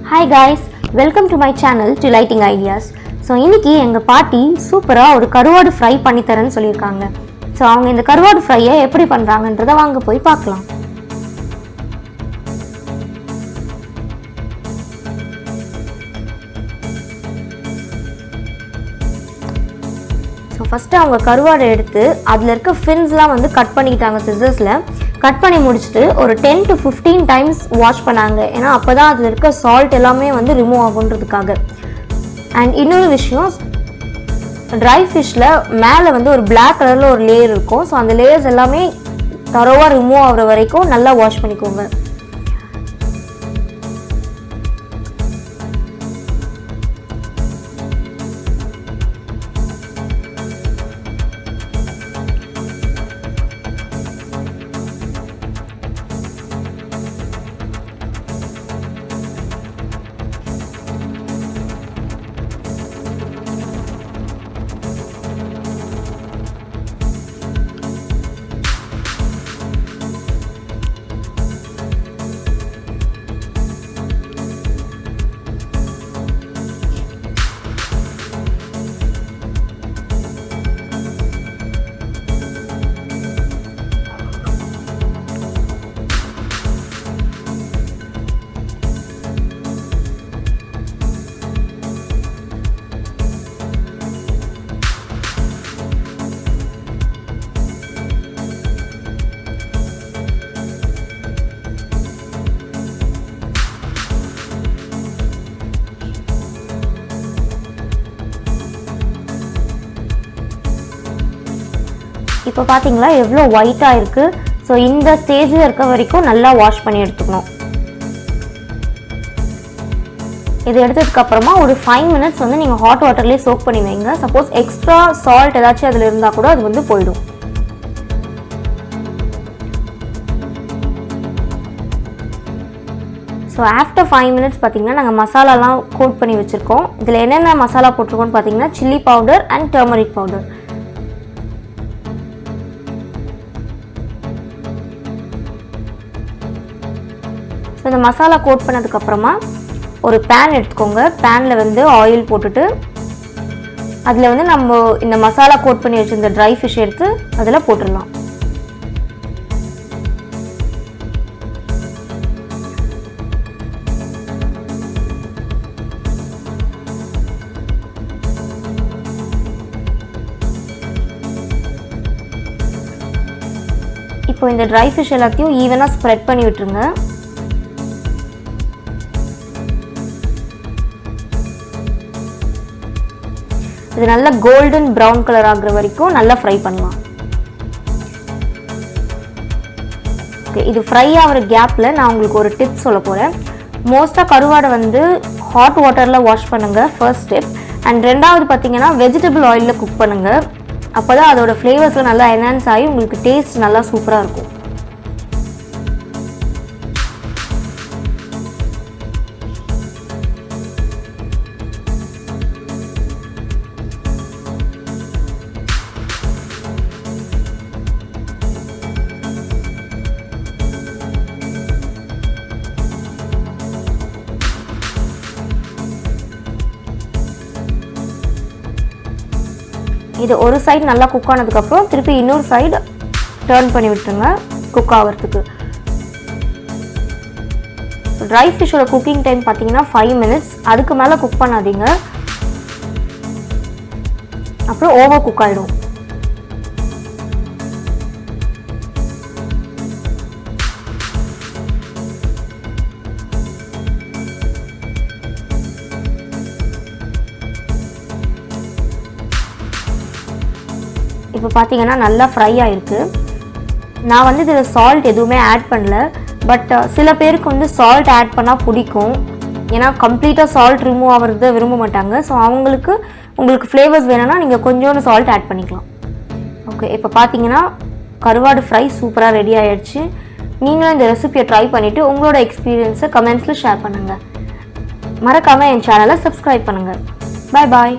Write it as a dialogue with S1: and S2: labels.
S1: Hi guys, welcome to my channel Twilightingideas. So இன்னைக்கு எங்க பாட்டி சூப்பரா ஒரு கருவாடு ஃப்ரை பண்ணி தரேன்னு சொல்லிருக்காங்க. சோ அவங்க இந்த கருவாடு ஃப்ரையை எப்படி பண்றாங்கன்றத வாங்க போய் பார்க்கலாம். ஸோ ஃபஸ்ட்டு அவங்க கருவாடை எடுத்து அதில் இருக்க ஃபின்ஸ்லாம் வந்து கட் பண்ணிக்கிட்டாங்க சிசர்ஸில். கட் பண்ணி முடிச்சுட்டு ஒரு 10 to 15 டைம்ஸ் வாஷ் பண்ணாங்க. ஏன்னா அப்போ தான் அதில் இருக்க சால்ட் எல்லாமே வந்து ரிமூவ் ஆகுன்றதுக்காக. அண்ட் இன்னொரு விஷயம், ட்ரை ஃபிஷ்ஷில் மேலே வந்து ஒரு பிளாக் கலரில் ஒரு லேயர் இருக்கும். ஸோ அந்த லேயர்ஸ் எல்லாமே தரோவாக ரிமூவ் ஆகிற வரைக்கும் நல்லா வாஷ் பண்ணிக்கோங்க. இப்போ பார்த்தீங்களா எவ்வளோ ஒயிட்டாக இருக்குது. ஸோ இந்த ஸ்டேஜில் இருக்க வரைக்கும் நல்லா வாஷ் பண்ணி எடுத்துக்கணும். இது எடுத்ததுக்கப்புறமா ஒரு 5 minutes வந்து நீங்கள் ஹாட் வாட்டர்லேயே சோக் பண்ணி வைங்க. சப்போஸ் எக்ஸ்ட்ரா சால்ட் ஏதாச்சும் அதில் இருந்தால் கூட அது வந்து போயிடும். ஸோ ஆஃப்டர் 5 minutes பார்த்தீங்கன்னா நாங்கள் மசாலாலாம் கோட் பண்ணி வச்சுருக்கோம். இதில் என்னென்ன மசாலா போட்டிருக்கோன்னு பார்த்தீங்கன்னா chilli powder and turmeric powder. So இந்த மசாலா கோட் பண்ணதுக்கப்புறமா ஒரு பேன் எடுத்துக்கோங்க. பேனில் வந்து ஆயில் போட்டுட்டு அதில் வந்து நம்ம இந்த மசாலா கோட் பண்ணி வச்சுருந்த ட்ரை ஃபிஷ் எடுத்து அதில் போட்டுடலாம். இப்போ இந்த ட்ரை ஃபிஷ் எல்லாத்தையும் ஈவனாக ஸ்ப்ரெட் பண்ணி விட்டுருங்க. இது நல்லா கோல்டன் ப்ரௌன் கலர் ஆகுற வரைக்கும் நல்லா ஃப்ரை பண்ணலாம். ஓகே, இது ஃப்ரை ஆகிற கேப்பில் நான் உங்களுக்கு ஒரு டிப்ஸ் சொல்ல போகிறேன். மோஸ்ட்டாக கருவாடை வந்து ஹாட் வாட்டரில் வாஷ் பண்ணுங்கள், ஃபர்ஸ்ட் ஸ்டெப். அண்ட் ரெண்டாவது பார்த்தீங்கன்னா வெஜிடபிள் ஆயிலில் குக் பண்ணுங்கள். அப்போ தான் அதோடய ஃப்ளேவர்ஸில் நல்லா என்ஹான்ஸ் ஆகி உங்களுக்கு டேஸ்ட் நல்லா சூப்பராக இருக்கும். இது ஒரு சைடு நல்லா குக் ஆனதுக்கப்புறம் திருப்பி இன்னொரு சைடு டர்ன் பண்ணி விட்டுருங்க குக் ஆகிறதுக்கு. ட்ரை ஃபிஷ்ஷோட குக்கிங் டைம் பார்த்தீங்கன்னா 5 minutes. அதுக்கு மேலே குக் பண்ணாதீங்க, அப்புறம் ஓவர் குக் ஆகிடும். இப்போ பார்த்தீங்கன்னா நல்லா ஃப்ரை ஆகிருக்கு. நான் வந்து இதில் சால்ட் எதுவுமே ஆட் பண்ணல. பட் சில பேருக்கு வந்து சால்ட் ஆட் பண்ணால் பிடிக்கும். ஏன்னா கம்ப்ளீட்டாக சால்ட் ரிமூவ் ஆகிறது விரும்ப மாட்டாங்க. ஸோ உங்களுக்கு ஃப்ளேவர்ஸ் வேணும்னா நீங்கள் கொஞ்சோண்டு சால்ட் ஆட் பண்ணிக்கலாம். ஓகே, இப்போ பார்த்தீங்கன்னா கருவாடு ஃப்ரை சூப்பராக ரெடி ஆகிடுச்சு. நீங்களும் இந்த ரெசிபியை ட்ரை பண்ணிவிட்டு உங்களோட எக்ஸ்பீரியன்ஸை கமெண்ட்ஸில் ஷேர் பண்ணுங்கள். மறக்காமல் என் சேனலை சப்ஸ்கிரைப் பண்ணுங்கள். பாய் பாய்.